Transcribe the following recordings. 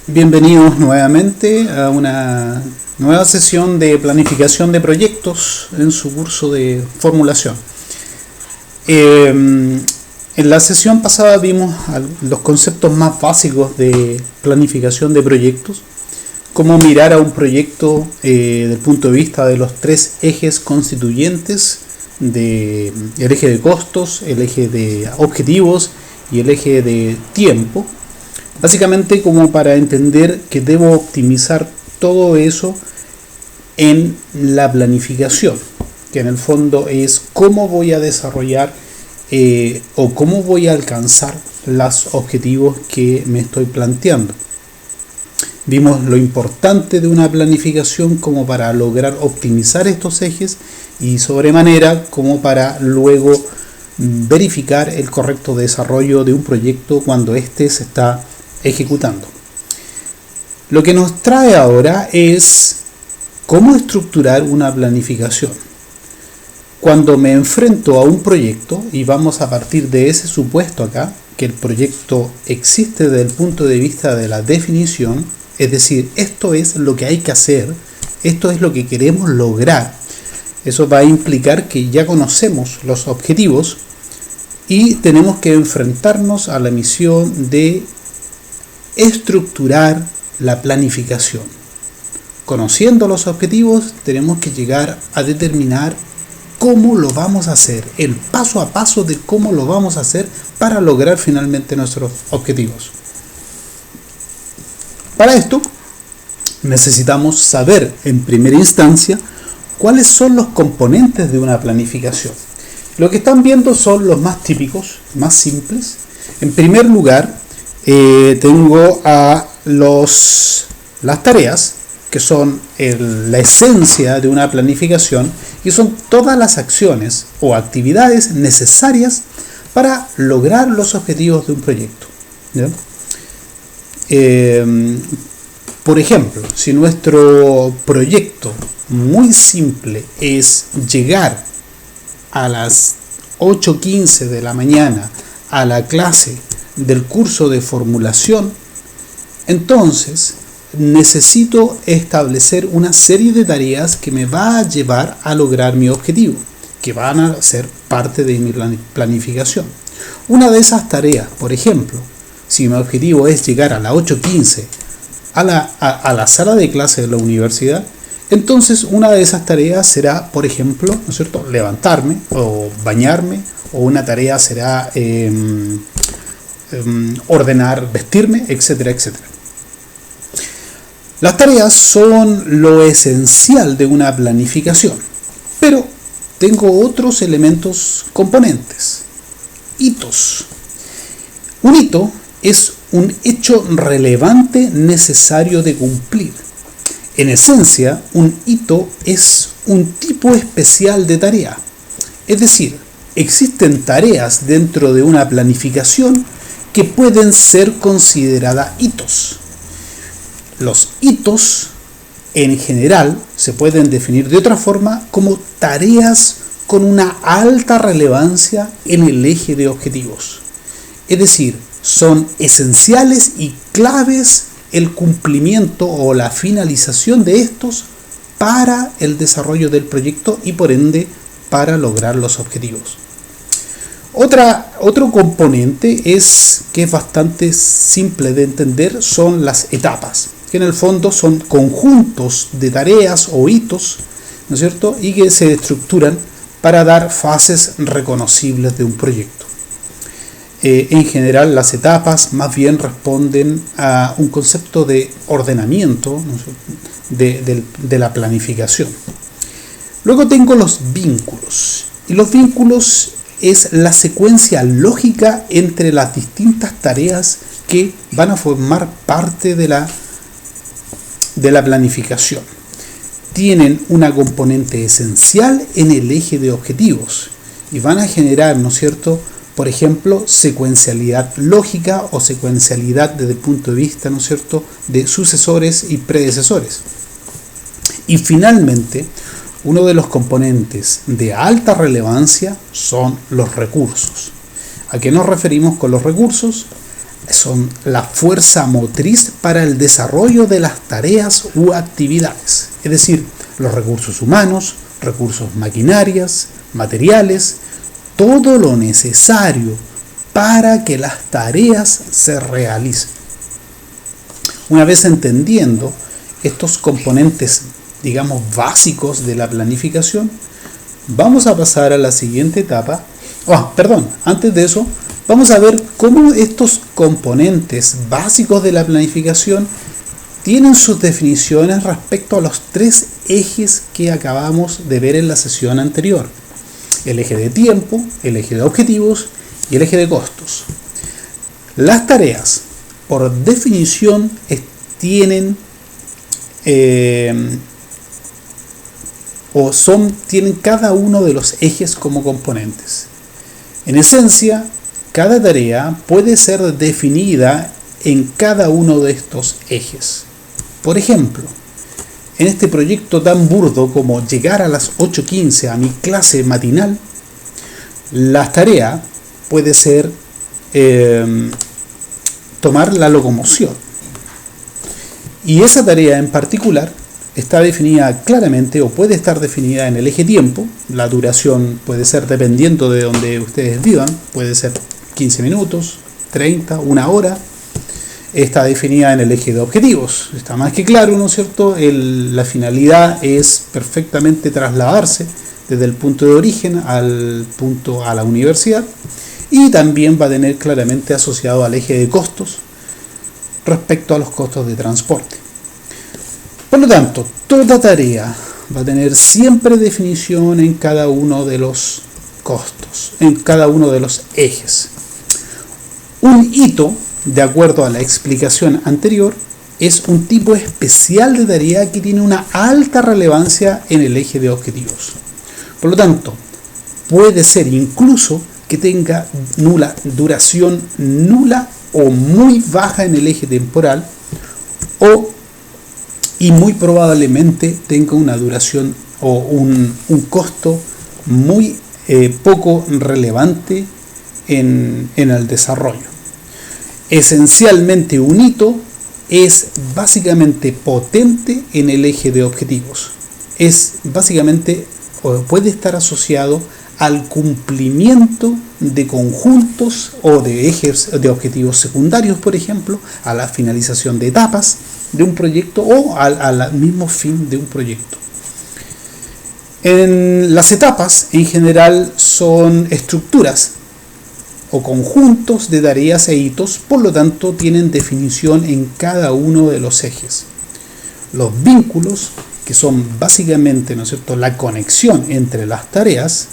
Bienvenidos nuevamente a una nueva sesión de planificación de proyectos en su curso de formulación. En la sesión pasada vimos los conceptos más básicos de planificación de proyectos, cómo mirar a un proyecto desde el punto de vista de los tres ejes constituyentes, el eje de costos, el eje de objetivos y el eje de tiempo. Básicamente como para entender que debo optimizar todo eso en la planificación, que en el fondo es cómo voy a desarrollar o cómo voy a alcanzar los objetivos que me estoy planteando. Vimos lo importante de una planificación como para lograr optimizar estos ejes y sobremanera como para luego verificar el correcto desarrollo de un proyecto cuando éste se está ejecutando. Lo que nos trae ahora es cómo estructurar una planificación. Cuando me enfrento a un proyecto, y vamos a partir de ese supuesto acá, que el proyecto existe desde el punto de vista de la definición, es decir, esto es lo que hay que hacer, esto es lo que queremos lograr. Eso va a implicar que ya conocemos los objetivos y tenemos que enfrentarnos a la misión de estructurar la planificación. Conociendo los objetivos, tenemos que llegar a determinar cómo lo vamos a hacer, el paso a paso de cómo lo vamos a hacer para lograr finalmente nuestros objetivos. Para esto, necesitamos saber en primera instancia cuáles son los componentes de una planificación. Lo que están viendo son los más típicos, más simples. En primer lugar, tengo a las tareas, que son la esencia de una planificación y son todas las acciones o actividades necesarias para lograr los objetivos de un proyecto. ¿Ya? Por ejemplo, si nuestro proyecto muy simple es llegar a las 8:15 de la mañana a la clase del curso de formulación, entonces necesito establecer una serie de tareas que me va a llevar a lograr mi objetivo, que van a ser parte de mi planificación. Una de esas tareas, por ejemplo, si mi objetivo es llegar a las 8:15 a la sala de clase de la universidad, entonces una de esas tareas será, por ejemplo, ¿no es cierto?, levantarme o bañarme, o una tarea será ordenar, vestirme, etcétera, etcétera. Las tareas son lo esencial de una planificación, pero tengo otros elementos componentes. Hitos. Un hito es un hecho relevante necesario de cumplir. En esencia, un hito es un tipo especial de tarea. Es decir, existen tareas dentro de una planificación que pueden ser consideradas hitos. Los hitos, en general, se pueden definir de otra forma como tareas con una alta relevancia en el eje de objetivos. Es decir, son esenciales y claves el cumplimiento o la finalización de estos para el desarrollo del proyecto y por ende para lograr los objetivos. Otro componente que es bastante simple de entender, son las etapas, que en el fondo son conjuntos de tareas o hitos, ¿no es cierto?, y que se estructuran para dar fases reconocibles de un proyecto. En general, las etapas más bien responden a un concepto de ordenamiento, ¿no?, de la planificación. Luego tengo los vínculos, y los vínculos es la secuencia lógica entre las distintas tareas que van a formar parte de la planificación. Tienen una componente esencial en el eje de objetivos y van a generar, ¿no es cierto?, por ejemplo, secuencialidad lógica o secuencialidad desde el punto de vista, ¿no es cierto?, de sucesores y predecesores. Y finalmente, uno de los componentes de alta relevancia son los recursos. ¿A qué nos referimos con los recursos? son la fuerza motriz para el desarrollo de las tareas u actividades, es decir, los recursos humanos, recursos maquinarias, materiales, todo lo necesario para que las tareas se realicen. Una vez entendiendo estos componentes, digamos, básicos de la planificación, vamos a pasar a la siguiente etapa. Antes de eso, vamos a ver cómo estos componentes básicos de la planificación tienen sus definiciones respecto a los tres ejes que acabamos de ver en la sesión anterior: el eje de tiempo, el eje de objetivos y el eje de costos. Las tareas, por definición, tienen cada uno de los ejes como componentes. En esencia, cada tarea puede ser definida en cada uno de estos ejes. Por ejemplo, en este proyecto tan burdo como llegar a las 8:15 a mi clase matinal, la tarea puede ser tomar la locomoción. Y esa tarea en particular está definida claramente, o puede estar definida en el eje tiempo. La duración puede ser, dependiendo de donde ustedes vivan, puede ser 15 minutos, 30, una hora. Está definida en el eje de objetivos. Está más que claro, ¿no es cierto? La finalidad es perfectamente trasladarse desde el punto de origen al punto a la universidad, y también va a tener claramente asociado al eje de costos respecto a los costos de transporte. Por lo tanto, toda tarea va a tener siempre definición en cada uno de los costos, en cada uno de los ejes. Un hito, de acuerdo a la explicación anterior, es un tipo especial de tarea que tiene una alta relevancia en el eje de objetivos. Por lo tanto, puede ser incluso que tenga duración nula o muy baja en el eje temporal, y muy probablemente tenga una duración o un costo muy poco relevante en el desarrollo. Esencialmente, un hito es básicamente potente en el eje de objetivos. Es básicamente, o puede estar asociado al cumplimiento de conjuntos o de ejes de objetivos secundarios, por ejemplo, a la finalización de etapas de un proyecto o al mismo fin de un proyecto. Las etapas en general son estructuras o conjuntos de tareas e hitos, por lo tanto tienen definición en cada uno de los ejes. Los vínculos, que son básicamente, ¿no es cierto?, la conexión entre las tareas,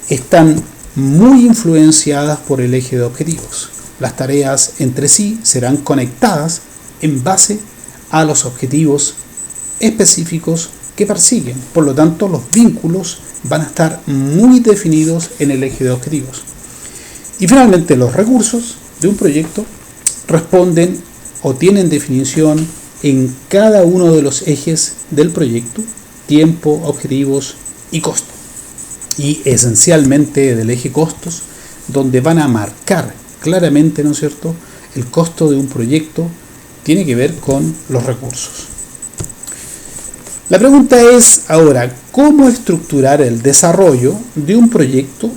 están muy influenciadas por el eje de objetivos. Las tareas entre sí serán conectadas en base a los objetivos específicos que persiguen. Por lo tanto, los vínculos van a estar muy definidos en el eje de objetivos. Y finalmente, los recursos de un proyecto responden o tienen definición en cada uno de los ejes del proyecto: tiempo, objetivos y costo. Y esencialmente del eje costos, donde van a marcar claramente, ¿no es cierto?, el costo de un proyecto tiene que ver con los recursos. La pregunta es ahora, ¿cómo estructurar el desarrollo de un proyecto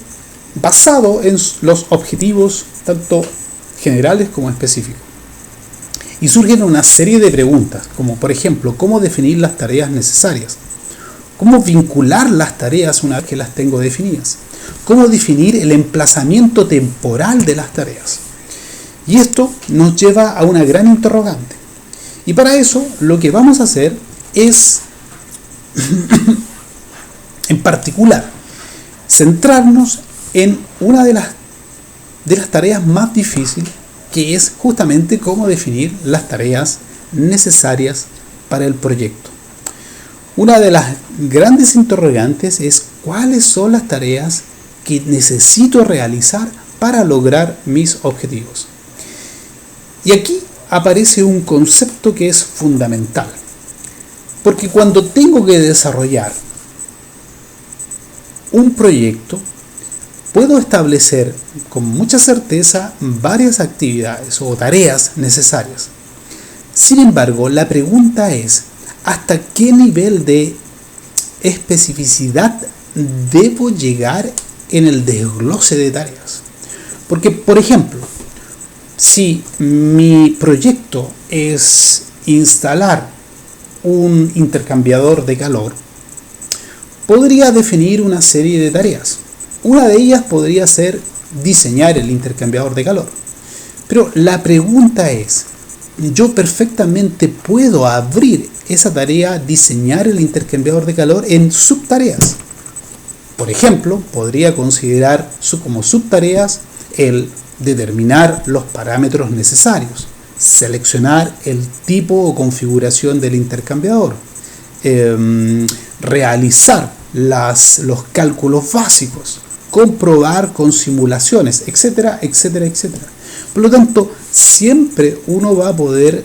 basado en los objetivos tanto generales como específicos? Y surgen una serie de preguntas, como por ejemplo, ¿cómo definir las tareas necesarias? ¿Cómo vincular las tareas una vez que las tengo definidas? ¿Cómo definir el emplazamiento temporal de las tareas? Y esto nos lleva a una gran interrogante. Y para eso lo que vamos a hacer es, en particular, centrarnos en una de las tareas más difíciles, que es justamente cómo definir las tareas necesarias para el proyecto. Una de las grandes interrogantes es cuáles son las tareas que necesito realizar para lograr mis objetivos. Y aquí aparece un concepto que es fundamental, porque cuando tengo que desarrollar un proyecto, puedo establecer con mucha certeza varias actividades o tareas necesarias. Sin embargo, la pregunta es, ¿hasta qué nivel de especificidad debo llegar en el desglose de tareas? Porque, por ejemplo, si mi proyecto es instalar un intercambiador de calor, podría definir una serie de tareas. Una de ellas podría ser diseñar el intercambiador de calor. Pero la pregunta es, yo perfectamente puedo abrir esa tarea, diseñar el intercambiador de calor, en subtareas. Por ejemplo, podría considerar como subtareas el determinar los parámetros necesarios, seleccionar el tipo o configuración del intercambiador, realizar los cálculos básicos, comprobar con simulaciones, etcétera, etcétera, etcétera. Por lo tanto, siempre uno va a poder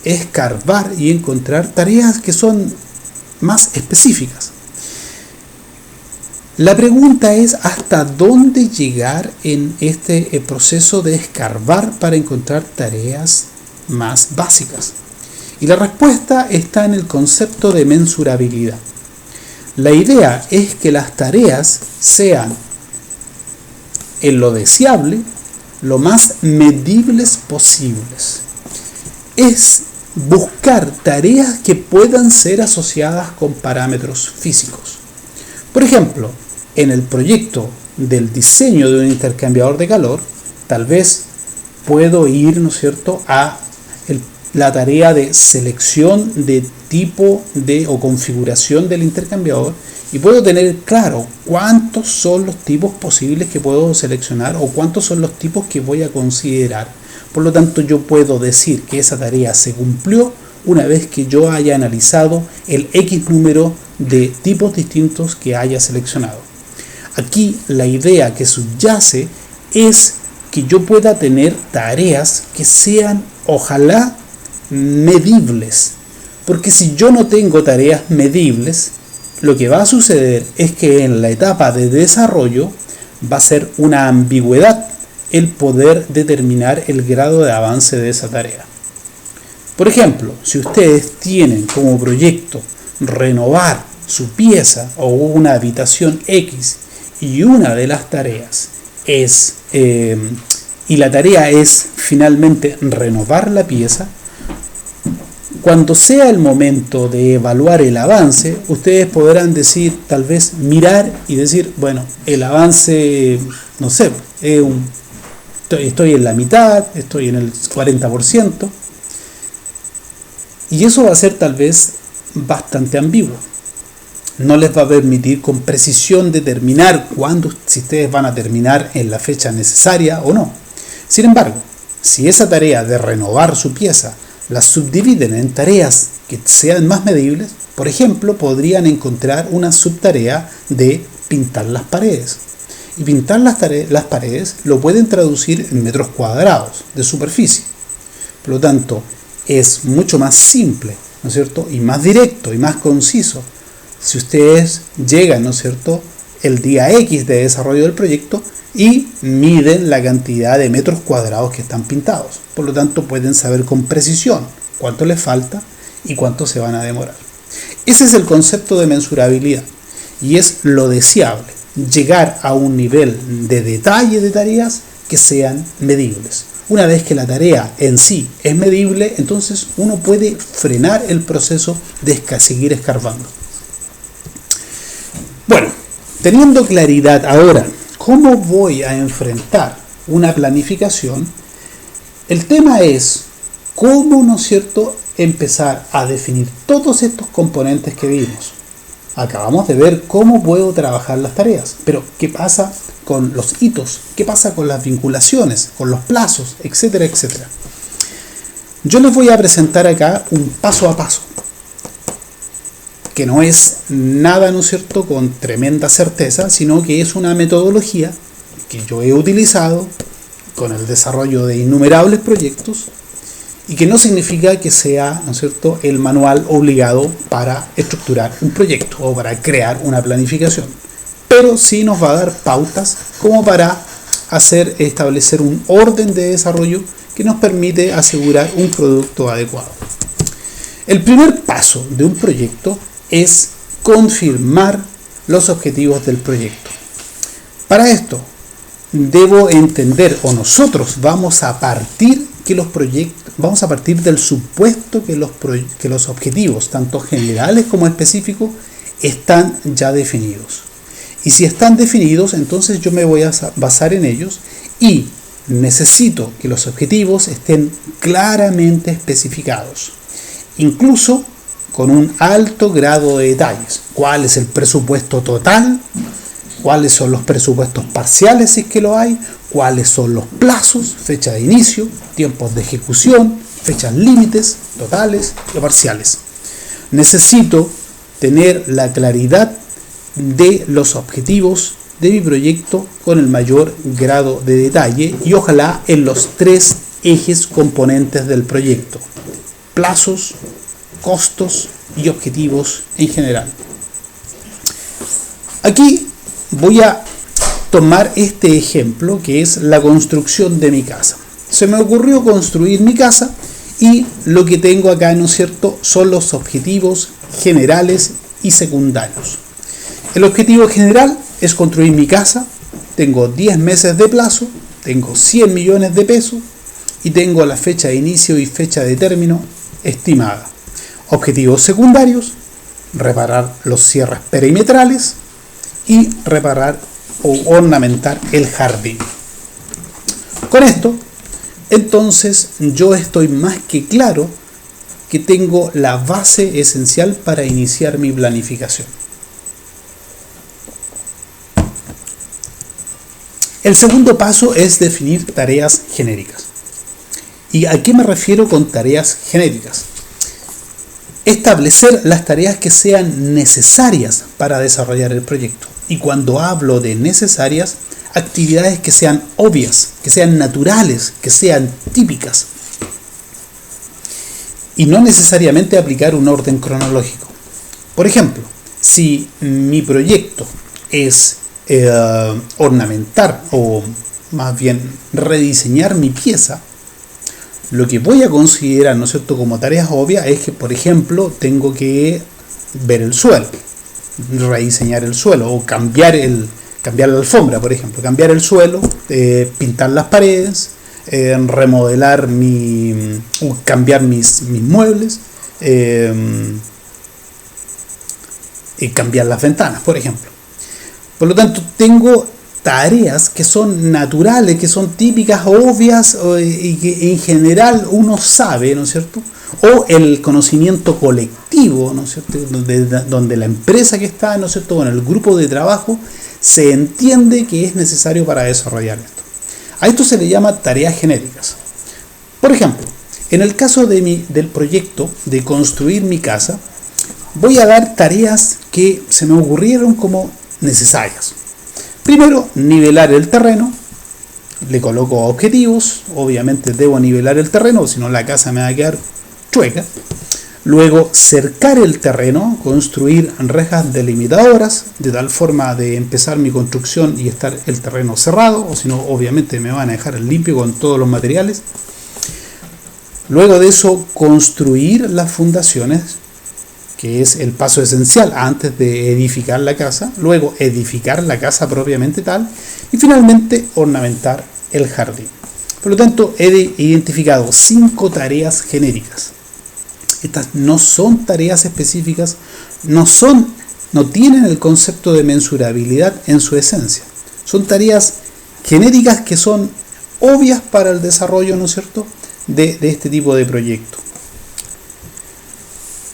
escarbar y encontrar tareas que son más específicas. La pregunta es hasta dónde llegar en este proceso de escarbar para encontrar tareas más básicas. Y la respuesta está en el concepto de mensurabilidad. La idea es que las tareas sean, en lo deseable, lo más medibles posibles. Es buscar tareas que puedan ser asociadas con parámetros físicos. Por ejemplo, en el proyecto del diseño de un intercambiador de calor, tal vez puedo ir, ¿no es cierto?, a la tarea de selección de tipo o configuración del intercambiador, y puedo tener claro cuántos son los tipos posibles que puedo seleccionar o cuántos son los tipos que voy a considerar. Por lo tanto, yo puedo decir que esa tarea se cumplió una vez que yo haya analizado el X número de tipos distintos que haya seleccionado. Aquí la idea que subyace es que yo pueda tener tareas que sean, ojalá, medibles. Porque si yo no tengo tareas medibles, lo que va a suceder es que en la etapa de desarrollo va a ser una ambigüedad el poder determinar el grado de avance de esa tarea. Por ejemplo, si ustedes tienen como proyecto renovar su pieza o una habitación X y una de las tareas es y la tarea es finalmente renovar la pieza, cuando sea el momento de evaluar el avance, ustedes podrán decir, tal vez mirar y decir, bueno, el avance, no sé, estoy en la mitad, estoy en el 40%, y eso va a ser tal vez bastante ambiguo. No les va a permitir con precisión determinar cuándo, si ustedes van a terminar en la fecha necesaria o no. Sin embargo, si esa tarea de renovar su pieza las subdividen en tareas que sean más medibles, por ejemplo, podrían encontrar una subtarea de pintar las paredes. Y pintar las paredes lo pueden traducir en metros cuadrados de superficie. Por lo tanto, es mucho más simple, ¿no es cierto?, y más directo y más conciso. Si ustedes llegan, ¿no es cierto?, el día X de desarrollo del proyecto y miden la cantidad de metros cuadrados que están pintados. Por lo tanto, pueden saber con precisión cuánto les falta y cuánto se van a demorar. Ese es el concepto de mensurabilidad y es lo deseable, llegar a un nivel de detalle de tareas que sean medibles. Una vez que la tarea en sí es medible, entonces uno puede frenar el proceso de seguir escarbando. Bueno, teniendo claridad ahora cómo voy a enfrentar una planificación, el tema es cómo, ¿no es cierto?, empezar a definir todos estos componentes que vimos. Acabamos de ver cómo puedo trabajar las tareas, pero ¿qué pasa con los hitos? ¿Qué pasa con las vinculaciones, con los plazos, etcétera, etcétera? Yo les voy a presentar acá un paso a paso, que no es nada, ¿no es cierto?, con tremenda certeza, sino que es una metodología que yo he utilizado con el desarrollo de innumerables proyectos y que no significa que sea, ¿no es cierto?, el manual obligado para estructurar un proyecto o para crear una planificación. pero sí nos va a dar pautas como para establecer un orden de desarrollo que nos permite asegurar un producto adecuado. El primer paso de un proyecto es confirmar los objetivos del proyecto. Para esto debo entender, o nosotros vamos a partir del supuesto que los objetivos, tanto generales como específicos, están ya definidos. Y si están definidos, entonces yo me voy a basar en ellos y necesito que los objetivos estén claramente especificados, incluso con un alto grado de detalles. ¿Cuál es el presupuesto total? ¿Cuáles son los presupuestos parciales si es que lo hay? ¿Cuáles son los plazos, fecha de inicio, tiempos de ejecución, fechas límites totales y parciales? Necesito tener la claridad de los objetivos de mi proyecto con el mayor grado de detalle y ojalá en los 3 ejes componentes del proyecto: plazos, costos y objetivos en general. Aquí voy a tomar este ejemplo que es la construcción de mi casa. Se me ocurrió construir mi casa y lo que tengo acá, ¿no es cierto?, son los objetivos generales y secundarios. El objetivo general es construir mi casa, tengo 10 meses de plazo, tengo 100 millones de pesos y tengo la fecha de inicio y fecha de término estimada. Objetivos secundarios: reparar los cierres perimetrales y reparar o ornamentar el jardín. Con esto, entonces, yo estoy más que claro que tengo la base esencial para iniciar mi planificación. El segundo paso es definir tareas genéricas. ¿Y a qué me refiero con tareas genéricas? Establecer las tareas que sean necesarias para desarrollar el proyecto. Y cuando hablo de necesarias, actividades que sean obvias, que sean naturales, que sean típicas. Y no necesariamente aplicar un orden cronológico. Por ejemplo, si mi proyecto es ornamentar o más bien rediseñar mi pieza, lo que voy a considerar, ¿no es cierto?, como tareas obvias es que, por ejemplo, tengo que ver el suelo, rediseñar el suelo o cambiar la alfombra, por ejemplo, cambiar el suelo, pintar las paredes, remodelar cambiar mis muebles, y cambiar las ventanas, por ejemplo. Por lo tanto, tengo tareas que son naturales, que son típicas, obvias, y que en general uno sabe, ¿no es cierto? O el conocimiento colectivo, ¿no es cierto?, donde la empresa que está, ¿no es cierto?, con el grupo de trabajo, se entiende que es necesario para desarrollar esto. A esto se le llama tareas genéricas. Por ejemplo, en el caso del proyecto de construir mi casa, voy a dar tareas que se me ocurrieron como necesarias. Primero, nivelar el terreno. Le coloco objetivos. Obviamente debo nivelar el terreno, si no la casa me va a quedar chueca. Luego, cercar el terreno, construir rejas delimitadoras, de tal forma de empezar mi construcción y estar el terreno cerrado, o si no, obviamente me van a dejar limpio con todos los materiales. Luego de eso, construir las fundaciones, que es el paso esencial antes de edificar la casa. Luego, edificar la casa propiamente tal. Y finalmente, ornamentar el jardín. Por lo tanto, he identificado 5 tareas genéricas. Estas no son tareas específicas, no tienen el concepto de mensurabilidad en su esencia. Son tareas genéricas que son obvias para el desarrollo, ¿no es cierto?, de este tipo de proyecto.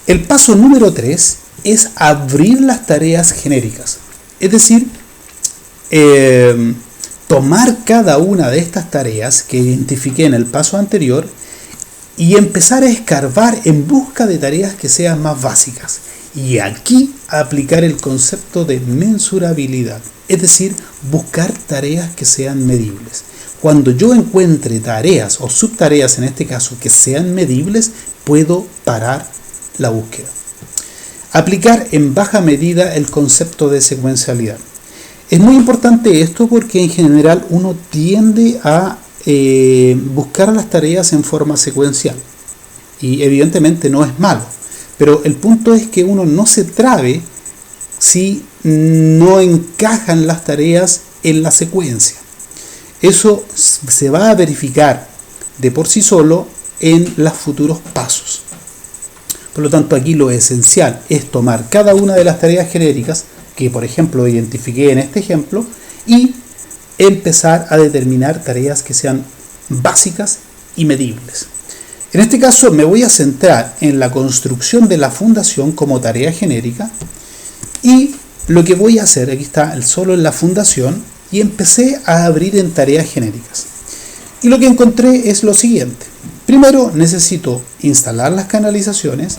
El paso número 3 es abrir las tareas genéricas. Es decir, tomar cada una de estas tareas que identifiqué en el paso anterior y empezar a escarbar en busca de tareas que sean más básicas. Y aquí aplicar el concepto de mensurabilidad, es decir, buscar tareas que sean medibles. Cuando yo encuentre tareas o subtareas, en este caso, que sean medibles, puedo parar la búsqueda. Aplicar en baja medida el concepto de secuencialidad. Es muy importante esto porque en general uno tiende a buscar las tareas en forma secuencial. Y evidentemente no es malo. Pero el punto es que uno no se trabe si no encajan las tareas en la secuencia. Eso se va a verificar de por sí solo en los futuros pasos. Por lo tanto, aquí lo esencial es tomar cada una de las tareas genéricas que, por ejemplo, identifiqué en este ejemplo y empezar a determinar tareas que sean básicas y medibles. En este caso me voy a centrar en la construcción de la fundación como tarea genérica y lo que voy a hacer, aquí está solo en la fundación, y empecé a abrir en tareas genéricas. Y lo que encontré es lo siguiente. Primero necesito instalar las canalizaciones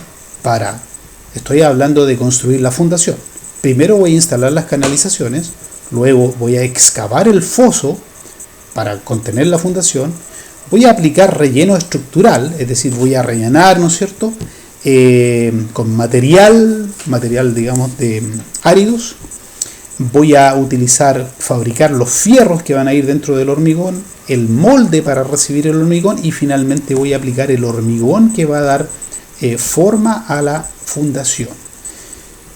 estoy hablando de construir la fundación. Primero voy a instalar las canalizaciones, luego voy a excavar el foso para contener la fundación, voy a aplicar relleno estructural, es decir, voy a rellenar, ¿no es cierto?, con material digamos de áridos. Voy a fabricar los fierros que van a ir dentro del hormigón, el molde para recibir el hormigón y finalmente voy a aplicar el hormigón que va a dar forma a la fundación.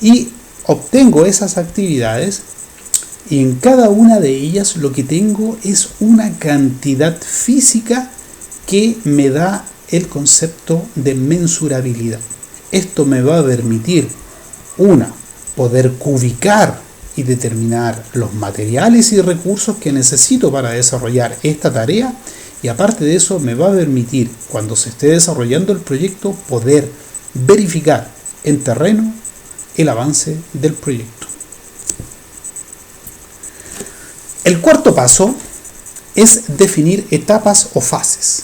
Y obtengo esas actividades y en cada una de ellas lo que tengo es una cantidad física que me da el concepto de mensurabilidad. Esto me va a permitir, poder cubicar y determinar los materiales y recursos que necesito para desarrollar esta tarea, y aparte de eso me va a permitir, cuando se esté desarrollando el proyecto, poder verificar en terreno el avance del proyecto. El cuarto paso es definir etapas o fases.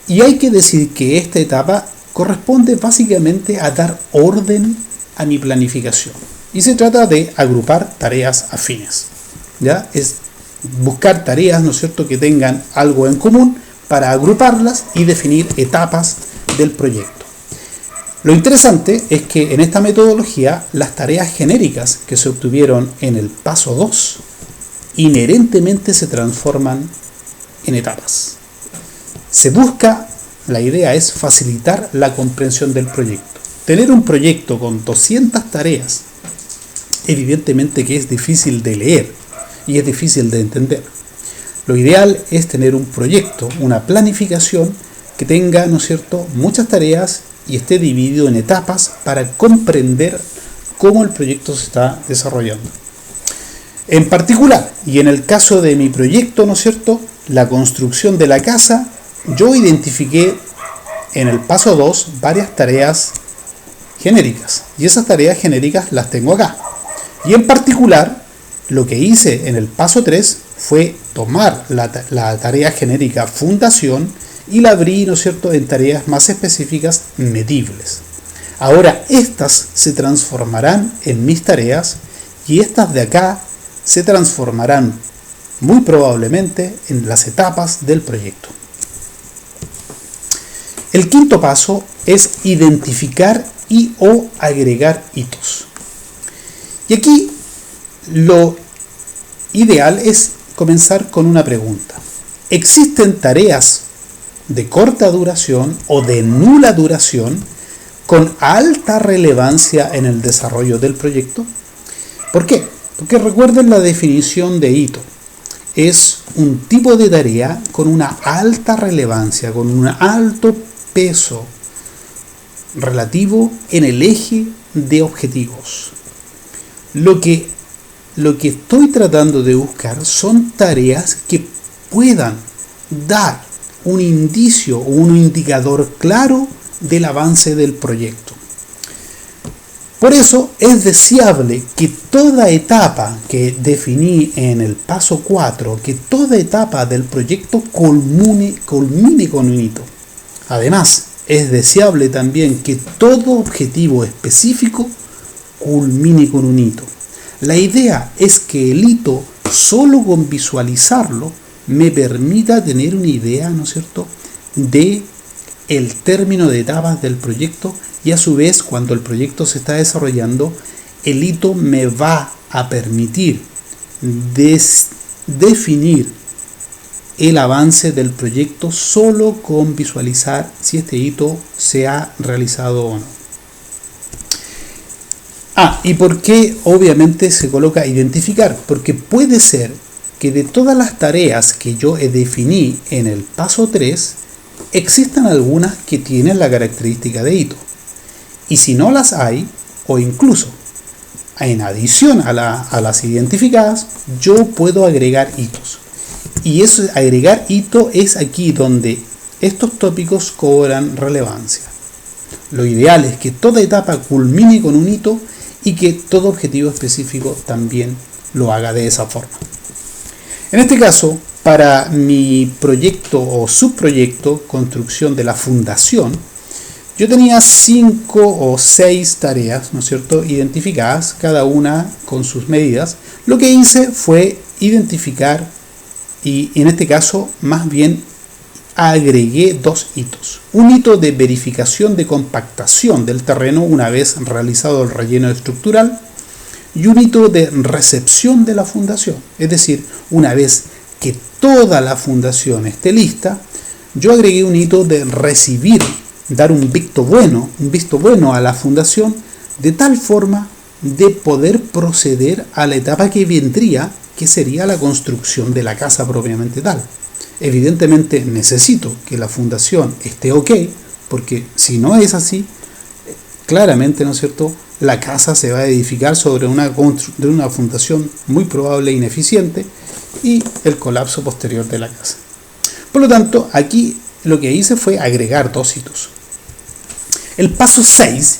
Y hay que decir que esta etapa corresponde básicamente a dar orden a mi planificación. Y se trata de agrupar tareas afines. ¿Ya? Es buscar tareas, ¿no es cierto?, que tengan algo en común para agruparlas y definir etapas del proyecto. Lo interesante es que en esta metodología las tareas genéricas que se obtuvieron en el paso 2 inherentemente se transforman en etapas. La idea es facilitar la comprensión del proyecto. Tener un proyecto con 200 tareas, evidentemente que es difícil de leer y es difícil de entender. Lo ideal es tener un proyecto, una planificación que tenga, ¿no es cierto?, muchas tareas y esté dividido en etapas para comprender cómo el proyecto se está desarrollando. En particular, y en el caso de mi proyecto, ¿no es cierto?, la construcción de la casa, yo identifiqué en el paso 2 varias tareas genéricas, y esas tareas genéricas las tengo acá. Y en particular, lo que hice en el paso 3 fue tomar la tarea genérica fundación y la abrí, ¿no es cierto?, en tareas más específicas medibles. Ahora estas se transformarán en mis tareas y estas de acá se transformarán muy probablemente en las etapas del proyecto. El quinto paso es identificar o agregar hitos. Y aquí lo ideal es comenzar con una pregunta. ¿Existen tareas de corta duración o de nula duración con alta relevancia en el desarrollo del proyecto? ¿Por qué? Porque recuerden la definición de hito. Es un tipo de tarea con una alta relevancia, con un alto peso relativo en el eje de objetivos. Lo que estoy tratando de buscar son tareas que puedan dar un indicio o un indicador claro del avance del proyecto. Por eso es deseable que toda etapa que definí en el paso 4, que toda etapa del proyecto culmine con un hito. Además, es deseable también que todo objetivo específico culmine con un hito. La idea es que el hito, solo con visualizarlo, me permita tener una idea, ¿no es cierto?, de el término de etapas del proyecto, y a su vez, cuando el proyecto se está desarrollando, el hito me va a permitir definir el avance del proyecto solo con visualizar si este hito se ha realizado o no. ¿Y por qué obviamente se coloca identificar? Porque puede ser que de todas las tareas que yo definí en el paso 3, existan algunas que tienen la característica de hito. Y si no las hay, o incluso en adición a las identificadas, yo puedo agregar hitos. Y eso, agregar hito, es aquí donde estos tópicos cobran relevancia. Lo ideal es que toda etapa culmine con un hito y que todo objetivo específico también lo haga de esa forma. En este caso, para mi proyecto o subproyecto, construcción de la fundación, yo tenía 5 o 6 tareas, ¿no es cierto?, identificadas, cada una con sus medidas. Lo que hice fue identificar, y en este caso más bien agregué 2 hitos. Un hito de verificación de compactación del terreno una vez realizado el relleno estructural, y un hito de recepción de la fundación. Es decir, una vez que toda la fundación esté lista, yo agregué un hito de recibir, dar un visto bueno a la fundación, de tal forma de poder proceder a la etapa que vendría, que sería la construcción de la casa propiamente tal. Evidentemente necesito que la fundación esté ok, porque si no es así, claramente, ¿no es cierto?, la casa se va a edificar sobre una fundación muy probable ineficiente y el colapso posterior de la casa. Por lo tanto, aquí lo que hice fue agregar 2 hitos. El paso 6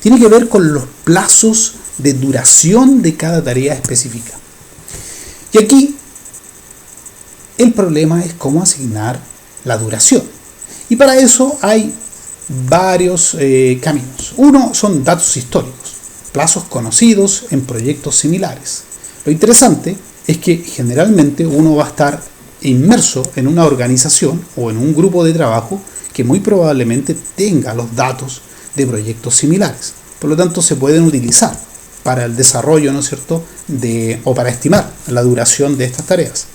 tiene que ver con los plazos de duración de cada tarea específica. Y aquí el problema es cómo asignar la duración. Y para eso hay varios caminos. Uno son datos históricos, plazos conocidos en proyectos similares. Lo interesante es que generalmente uno va a estar inmerso en una organización o en un grupo de trabajo que muy probablemente tenga los datos de proyectos similares. Por lo tanto, se pueden utilizar para el desarrollo, ¿no es cierto?, o para estimar la duración de estas tareas.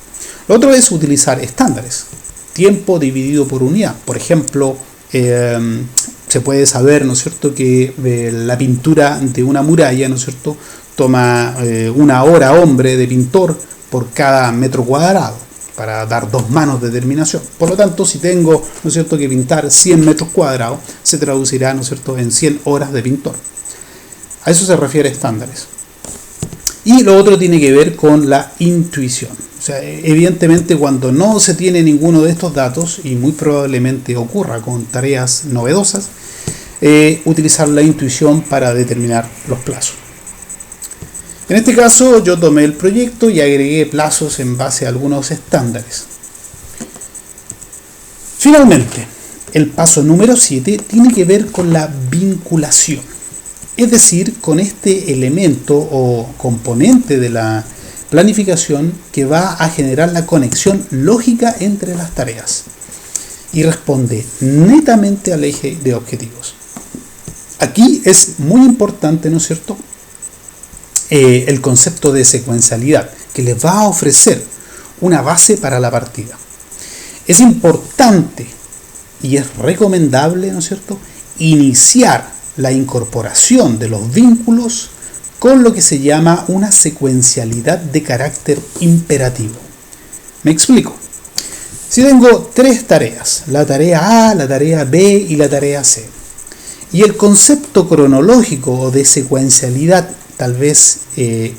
Lo otro es utilizar estándares, tiempo dividido por unidad. Por ejemplo, se puede saber, ¿no es cierto?, que la pintura de una muralla, ¿no es cierto?, toma 1 hora hombre de pintor por cada metro cuadrado, para dar 2 manos de terminación. Por lo tanto, si tengo, ¿no es cierto?, que pintar 100 metros cuadrados, se traducirá, ¿no es cierto?, en 100 horas de pintor. A eso se refiere estándares. Y lo otro tiene que ver con la intuición. O sea, evidentemente cuando no se tiene ninguno de estos datos, y muy probablemente ocurra con tareas novedosas, utilizar la intuición para determinar los plazos. En este caso yo tomé el proyecto y agregué plazos en base a algunos estándares. Finalmente, el paso número 7 tiene que ver con la vinculación. Es decir, con este elemento o componente de la planificación que va a generar la conexión lógica entre las tareas y responde netamente al eje de objetivos. Aquí es muy importante, ¿no es cierto?, el concepto de secuencialidad, que les va a ofrecer una base para la partida. Es importante y es recomendable, ¿no es cierto?, iniciar la incorporación de los vínculos con lo que se llama una secuencialidad de carácter imperativo. Me explico. Si tengo 3 tareas, la tarea A, la tarea B y la tarea C, y el concepto cronológico o de secuencialidad tal vez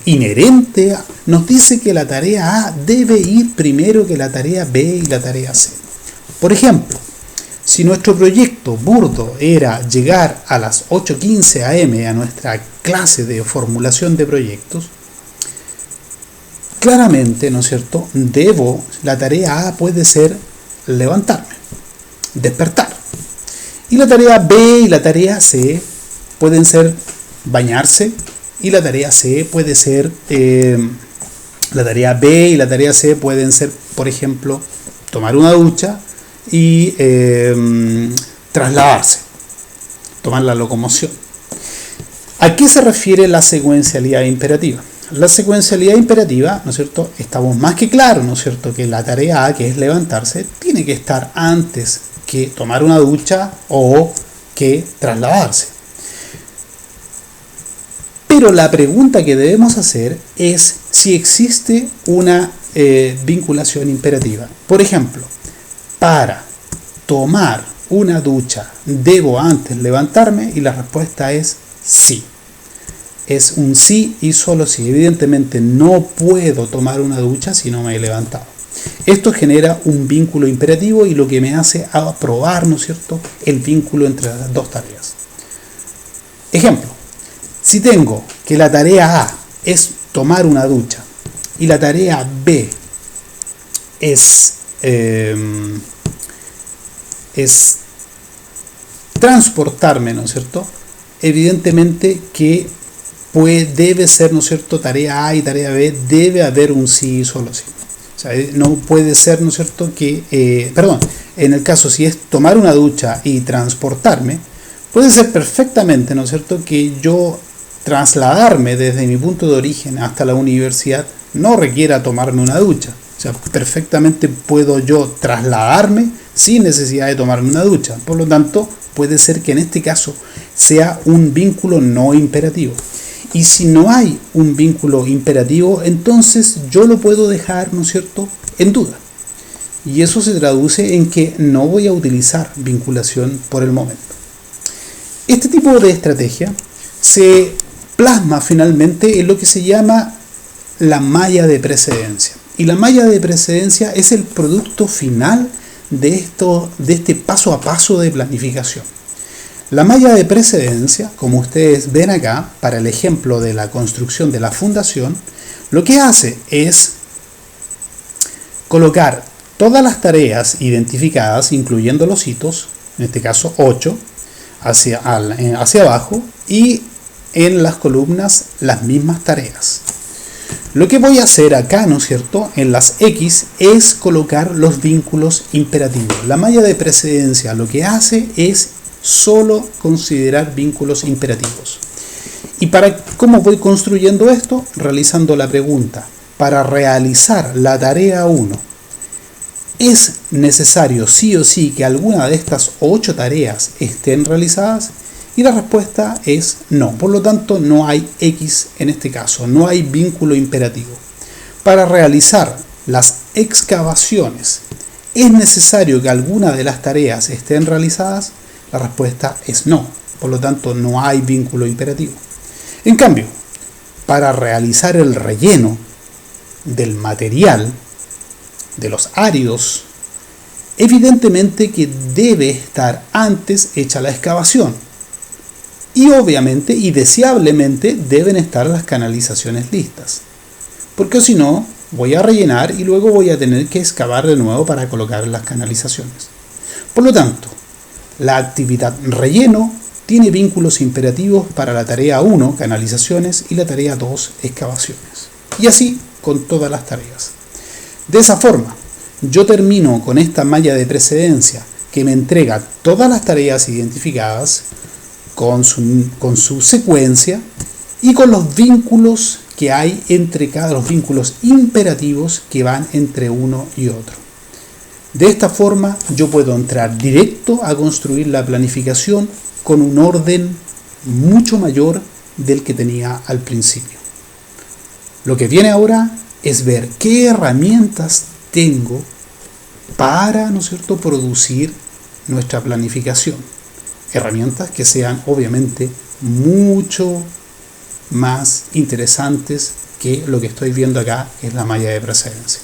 inherente nos dice que la tarea A debe ir primero que la tarea B y la tarea C. Por ejemplo, si nuestro proyecto burdo era llegar a las 8:15 am a nuestra clase de formulación de proyectos, claramente, ¿no es cierto?, la tarea A puede ser levantarme, despertar. Y la tarea B y la tarea C pueden ser bañarse, y la tarea C puede ser, la tarea B y la tarea C pueden ser, por ejemplo, tomar una ducha y trasladarse, tomar la locomoción. ¿A qué se refiere la secuencialidad imperativa? la secuencialidad imperativa, ¿no es cierto? Estamos más que claros, ¿no es cierto?, que la tarea A, que es levantarse, tiene que estar antes que tomar una ducha o que trasladarse. Pero la pregunta que debemos hacer es si existe una vinculación imperativa. Por ejemplo, para tomar una ducha, ¿debo antes levantarme? Y la respuesta es sí. Es un sí y solo sí. Evidentemente no puedo tomar una ducha si no me he levantado. Esto genera un vínculo imperativo y lo que me hace aprobar, ¿no es cierto?, el vínculo entre las dos tareas. Ejemplo, si tengo que la tarea A es tomar una ducha y la tarea B es transportarme, ¿no es cierto?, evidentemente que debe ser, ¿no es cierto?, tarea A y tarea B, debe haber un sí y solo sí. O sea, no puede ser, ¿no es cierto?, en el caso si es tomar una ducha y transportarme, puede ser perfectamente, ¿no es cierto?, que yo trasladarme desde mi punto de origen hasta la universidad no requiera tomarme una ducha. O sea, perfectamente puedo yo trasladarme sin necesidad de tomarme una ducha. Por lo tanto, puede ser que en este caso sea un vínculo no imperativo. Y si no hay un vínculo imperativo, entonces yo lo puedo dejar, ¿no es cierto?, en duda. Y eso se traduce en que no voy a utilizar vinculación por el momento. Este tipo de estrategia se plasma finalmente en lo que se llama la malla de precedencia. Y la malla de precedencia es el producto final de este paso a paso de planificación. La malla de precedencia, como ustedes ven acá, para el ejemplo de la construcción de la fundación, lo que hace es colocar todas las tareas identificadas, incluyendo los hitos, en este caso 8, hacia abajo, y en las columnas las mismas tareas. Lo que voy a hacer acá, ¿no es cierto?, en las X es colocar los vínculos imperativos. La malla de precedencia lo que hace es solo considerar vínculos imperativos. ¿Y cómo voy construyendo esto? Realizando la pregunta: para realizar la tarea 1, ¿es necesario sí o sí que alguna de estas 8 tareas estén realizadas? Y la respuesta es no. Por lo tanto, no hay X en este caso, no hay vínculo imperativo. Para realizar las excavaciones, ¿es necesario que alguna de las tareas estén realizadas? La respuesta es no. Por lo tanto, no hay vínculo imperativo. En cambio, para realizar el relleno del material, de los áridos, evidentemente que debe estar antes hecha la excavación. Y obviamente y deseablemente deben estar las canalizaciones listas. Porque si no, voy a rellenar y luego voy a tener que excavar de nuevo para colocar las canalizaciones. Por lo tanto, la actividad relleno tiene vínculos imperativos para la tarea 1, canalizaciones, y la tarea 2, excavaciones. Y así con todas las tareas. De esa forma, yo termino con esta malla de precedencia que me entrega todas las tareas identificadas con su secuencia y con los vínculos que hay entre los vínculos imperativos que van entre uno y otro. De esta forma yo puedo entrar directo a construir la planificación con un orden mucho mayor del que tenía al principio. Lo que viene ahora es ver qué herramientas tengo para, ¿no es cierto?, producir nuestra planificación. Herramientas que sean obviamente mucho más interesantes que lo que estoy viendo acá, que es la malla de precedencia.